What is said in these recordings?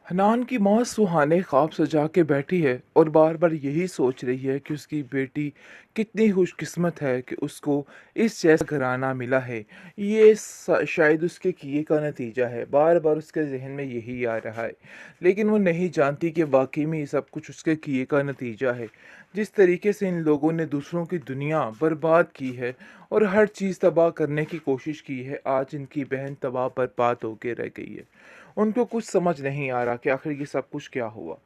हनान की माँ सुहाने ख्वाब सजा के बैठी है और बार बार यही सोच रही है कि उसकी बेटी कितनी खुशकिस्मत है कि उसको इस जैसा घराना मिला है। ये शायद उसके किए का नतीजा है। बार बार उसके जहन में यही आ रहा है, लेकिन वो नहीं जानती कि वाकई में ये सब कुछ उसके किए का नतीजा है। जिस तरीके से इन लोगों ने दूसरों की दुनिया बर्बाद की है और हर चीज़ तबाह करने की कोशिश की है, आज इनकी बहन तबाह बर्बाद होकर रह गई है। उनको कुछ समझ नहीं आ रहा कि आखिर ये सब कुछ क्या हुआ।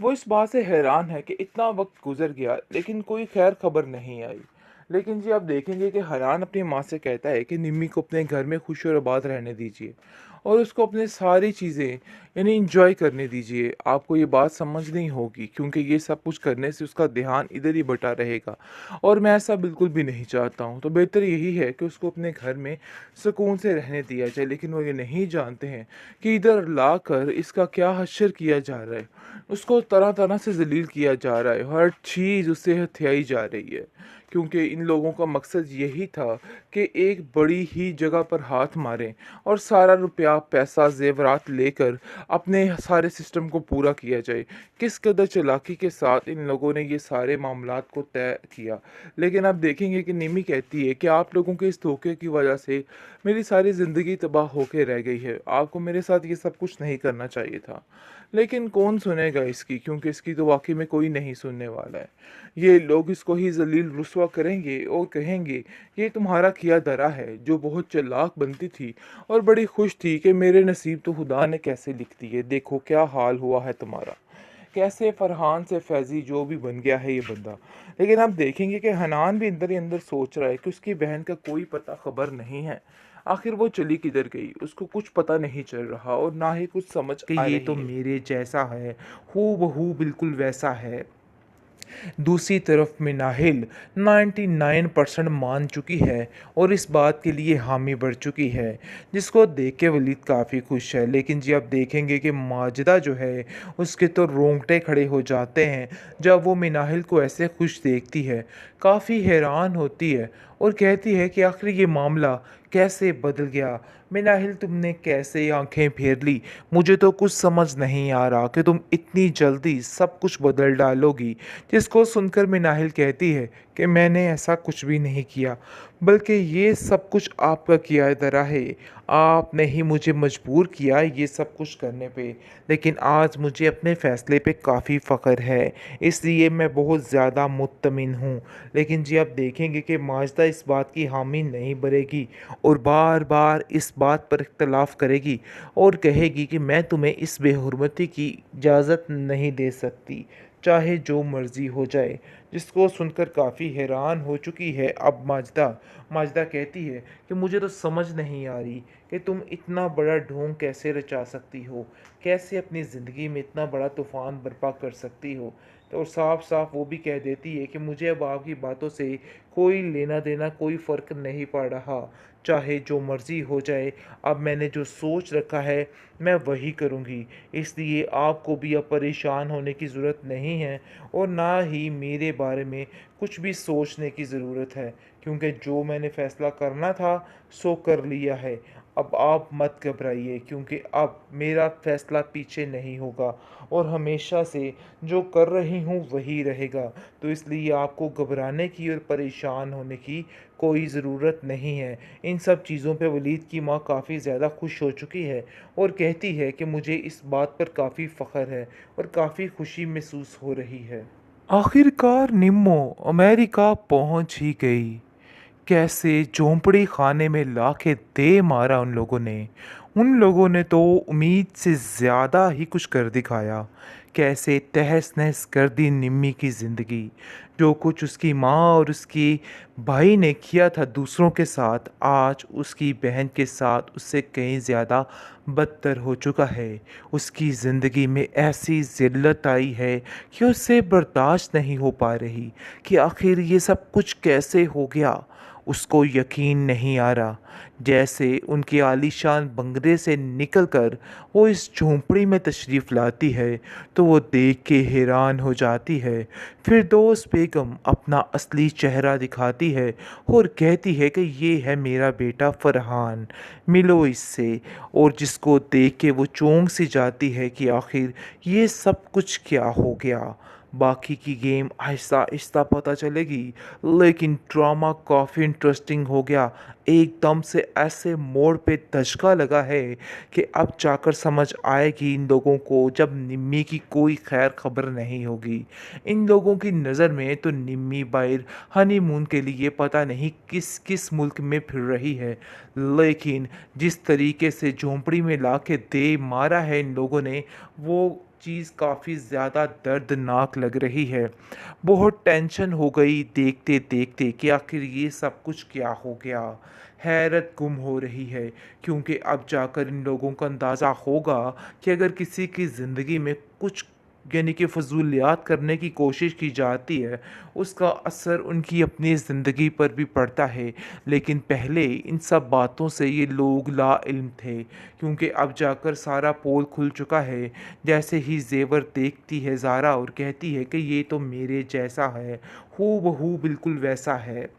वो इस बात से हैरान है कि इतना वक्त गुजर गया लेकिन कोई खैर खबर नहीं आई। लेकिन जी आप देखेंगे कि हरान अपनी माँ से कहता है कि निम्मी को अपने घर में खुश और आबाद रहने दीजिए और उसको अपने सारी चीज़ें यानी इंजॉय करने दीजिए। आपको ये बात समझनी होगी क्योंकि ये सब कुछ करने से उसका ध्यान इधर ही बटा रहेगा और मैं ऐसा बिल्कुल भी नहीं चाहता हूँ। तो बेहतर यही है कि उसको अपने घर में सुकून से रहने दिया जाए, लेकिन वो ये नहीं जानते हैं कि इधर लाकर इसका क्या हश्र किया जा रहा है। उसको तरह तरह से जलील किया जा रहा है, हर चीज़ उससे हथियाई जा रही है, क्योंकि इन लोगों का मकसद यही था कि एक बड़ी ही जगह पर हाथ मारें और सारा रुपया पैसा जेवरात लेकर अपने सारे सिस्टम को पूरा किया जाए। किस कदर चालाकी के साथ इन लोगों ने ये सारे मामलात को तय किया। लेकिन आप देखेंगे कि निमी कहती है कि आप लोगों के इस धोखे की वजह से मेरी सारी ज़िंदगी तबाह होके रह गई है। आपको मेरे साथ ये सब कुछ नहीं करना चाहिए था। लेकिन कौन सुनेगा इसकी, क्योंकि इसकी तो वाक़ई में कोई नहीं सुनने वाला है। ये लोग इसको ही ज़लील रुस्वा करेंगे और कहेंगे ये तुम्हारा किया धरा है, जो बहुत चालाक बनती थी और बड़ी खुश थी कि मेरे नसीब तो खुदा ने कैसे लिख दिए, देखो क्या हाल हुआ है तुम्हारा। कैसे फरहान से फैज़ी जो भी बन गया है ये बंदा। लेकिन आप देखेंगे कि हनान भी अंदर ही अंदर सोच रहा है कि उसकी बहन का कोई पता खबर नहीं है। आखिर वो चली किधर गई, उसको कुछ पता नहीं चल रहा और ना ही कुछ समझ कि आ ये रही तो है। मेरे जैसा है, हूबहू बिल्कुल वैसा है। दूसरी तरफ मिनाहिल 99% मान चुकी है और इस बात के लिए हामी भर चुकी है, जिसको देख के वलीद काफ़ी खुश है। लेकिन जी आप देखेंगे कि माजिदा जो है उसके तो रोंगटे खड़े हो जाते हैं जब वो मिनाहिल को ऐसे खुश देखती है। काफ़ी हैरान होती है और कहती है कि आखिर ये मामला कैसे बदल गया। मिनाहिल तुमने कैसे आंखें फेर ली, मुझे तो कुछ समझ नहीं आ रहा कि तुम इतनी जल्दी सब कुछ बदल डालोगी। जिसको सुनकर मिनाहिल कहती है कि मैंने ऐसा कुछ भी नहीं किया, बल्कि ये सब कुछ आपका किया धरा है। आपने ही मुझे मजबूर किया ये सब कुछ करने पे। लेकिन आज मुझे अपने फ़ैसले पे काफ़ी फ़ख्र है, इसलिए मैं बहुत ज़्यादा मुत्तमिन हूँ। लेकिन जी आप देखेंगे कि माजदा इस बात की हामी नहीं भरेगी और बार बार इस बात पर इख्तलाफ करेगी और कहेगी कि मैं तुम्हें इस बेहुरमती की इजाज़त नहीं दे सकती, चाहे जो मर्ज़ी हो जाए। जिसको सुनकर काफ़ी हैरान हो चुकी है अब माजदा। माजदा कहती है कि मुझे तो समझ नहीं आ रही कि तुम इतना बड़ा ढोंग कैसे रचा सकती हो, कैसे अपनी ज़िंदगी में इतना बड़ा तूफ़ान बर्पा कर सकती हो। तो साफ साफ वो भी कह देती है कि मुझे अब आपकी बातों से कोई लेना देना, कोई फ़र्क नहीं पड़ रहा, चाहे जो मर्ज़ी हो जाए। अब मैंने जो सोच रखा है मैं वही करूँगी, इसलिए आपको भी अब परेशान होने की ज़रूरत नहीं है और ना ही मेरे बारे में कुछ भी सोचने की ज़रूरत है, क्योंकि जो मैंने फ़ैसला करना था सो कर लिया है। अब आप मत घबराइए, क्योंकि अब मेरा फ़ैसला पीछे नहीं होगा और हमेशा से जो कर रही हूँ वही रहेगा। तो इसलिए आपको घबराने की और परेशान होने की कोई ज़रूरत नहीं है। इन सब चीज़ों पे वलीद की माँ काफ़ी ज़्यादा खुश हो चुकी है और कहती है कि मुझे इस बात पर काफ़ी फ़ख्र है और काफ़ी खुशी महसूस हो रही है। आखिरकार निम्मो अमेरिका पहुंच ही गई। कैसे झोंपड़ी खाने में लाके दे मारा उन लोगों ने। उन लोगों ने तो उम्मीद से ज़्यादा ही कुछ कर दिखाया। कैसे तहस नहस कर दी निम्मी की ज़िंदगी। जो कुछ उसकी माँ और उसकी भाई ने किया था दूसरों के साथ, आज उसकी बहन के साथ उससे कहीं ज़्यादा बदतर हो चुका है। उसकी ज़िंदगी में ऐसी ज़िल्लत आई है कि उससे बर्दाश्त नहीं हो पा रही कि आखिर ये सब कुछ कैसे हो गया। उसको यकीन नहीं आ रहा। जैसे उनके आलीशान बंगले से निकलकर वो इस झोंपड़ी में तशरीफ़ लाती है तो वो देख के हैरान हो जाती है। फिरदौस बेगम अपना असली चेहरा दिखाती है और कहती है कि ये है मेरा बेटा फ़रहान, मिलो इससे। और जिसको देख के वो चौंक सी जाती है कि आखिर ये सब कुछ क्या हो गया। बाकी की गेम आहिस्ता आहिस्ता पता चलेगी, लेकिन ड्रामा काफ़ी इंटरेस्टिंग हो गया। एकदम से ऐसे मोड़ पे धचका लगा है कि अब जाकर समझ आएगी इन लोगों को, जब निम्मी की कोई खैर खबर नहीं होगी। इन लोगों की नज़र में तो निम्मी बाहर हनीमून के लिए पता नहीं किस किस मुल्क में फिर रही है, लेकिन जिस तरीके से झोंपड़ी में ला के दे मारा है इन लोगों ने, वो चीज़ काफ़ी ज़्यादा दर्दनाक लग रही है। बहुत टेंशन हो गई देखते देखते कि आखिर ये सब कुछ क्या हो गया। हैरत गुम हो रही है, क्योंकि अब जाकर इन लोगों को अंदाज़ा होगा कि अगर किसी की ज़िंदगी में कुछ यानी कि फ़ज़ूलियात करने की कोशिश की जाती है, उसका असर उनकी अपनी ज़िंदगी पर भी पड़ता है। लेकिन पहले इन सब बातों से ये लोग लाइल्म थे, क्योंकि अब जाकर सारा पोल खुल चुका है। जैसे ही ज़ेवर देखती है ज़ारा और कहती है कि ये तो मेरे जैसा है, हूबहू बिल्कुल वैसा है।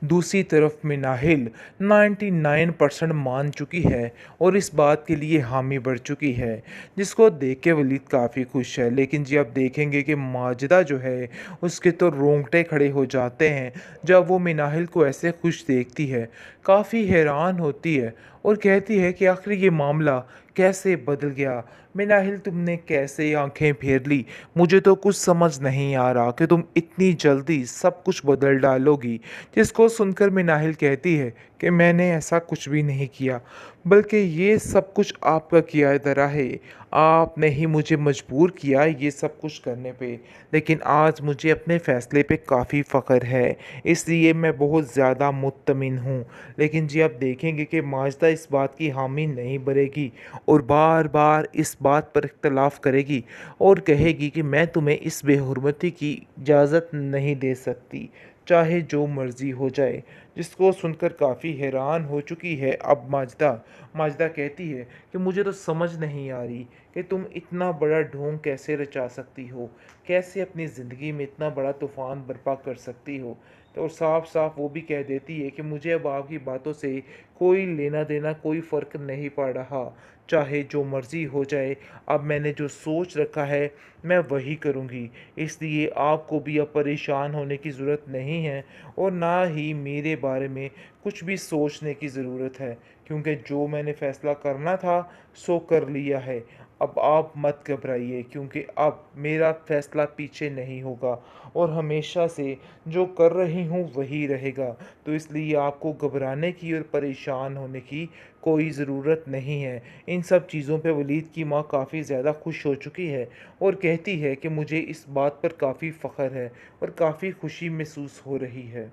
दूसरी तरफ मिनाहिल 99% मान चुकी है और इस बात के लिए हामी भर चुकी है, जिसको देख के वलीद काफ़ी खुश है। लेकिन जी आप देखेंगे कि माजिदा जो है उसके तो रोंगटे खड़े हो जाते हैं जब वो मिनाहिल को ऐसे खुश देखती है। काफ़ी हैरान होती है और कहती है कि आखिर ये मामला कैसे बदल गया। मिनाहिल तुमने कैसे आंखें फेर ली, मुझे तो कुछ समझ नहीं आ रहा कि तुम इतनी जल्दी सब कुछ बदल डालोगी। जिसको सुनकर मिनाहिल कहती है कि मैंने ऐसा कुछ भी नहीं किया, बल्कि ये सब कुछ आपका किया धरा है। आपने ही मुझे मजबूर किया ये सब कुछ करने पे। लेकिन आज मुझे अपने फ़ैसले पे काफ़ी फ़ख्र है, इसलिए मैं बहुत ज़्यादा मुत्तमिन हूँ। लेकिन जी आप देखेंगे कि माजिदा इस बात की हामी नहीं भरेगी और बार बार इस बात पर इख्तलाफ करेगी और कहेगी कि मैं तुम्हें इस बेहुरमती की इजाज़त नहीं दे सकती, चाहे जो मर्ज़ी हो जाए। जिसको सुनकर काफ़ी हैरान हो चुकी है अब माजिदा। माजिदा कहती है कि मुझे तो समझ नहीं आ रही कि तुम इतना बड़ा ढोंग कैसे रचा सकती हो, कैसे अपनी ज़िंदगी में इतना बड़ा तूफ़ान बर्पा कर सकती हो। तो और साफ साफ वो भी कह देती है कि मुझे अब आपकी बातों से कोई लेना देना, कोई फ़र्क नहीं पड़ रहा, चाहे जो मर्ज़ी हो जाए। अब मैंने जो सोच रखा है मैं वही करूँगी, इसलिए आपको भी अब परेशान होने की ज़रूरत नहीं है और ना ही मेरे बारे में कुछ भी सोचने की ज़रूरत है, क्योंकि जो मैंने फ़ैसला करना था सो कर लिया है। अब आप मत घबराइए, क्योंकि अब मेरा फ़ैसला पीछे नहीं होगा और हमेशा से जो कर रही हूँ वही रहेगा। तो इसलिए आपको घबराने की और परेशान होने की कोई ज़रूरत नहीं है। इन सब चीज़ों पे वलीद की माँ काफ़ी ज़्यादा खुश हो चुकी है और कहती है कि मुझे इस बात पर काफ़ी फ़ख्र है और काफ़ी खुशी महसूस हो रही है।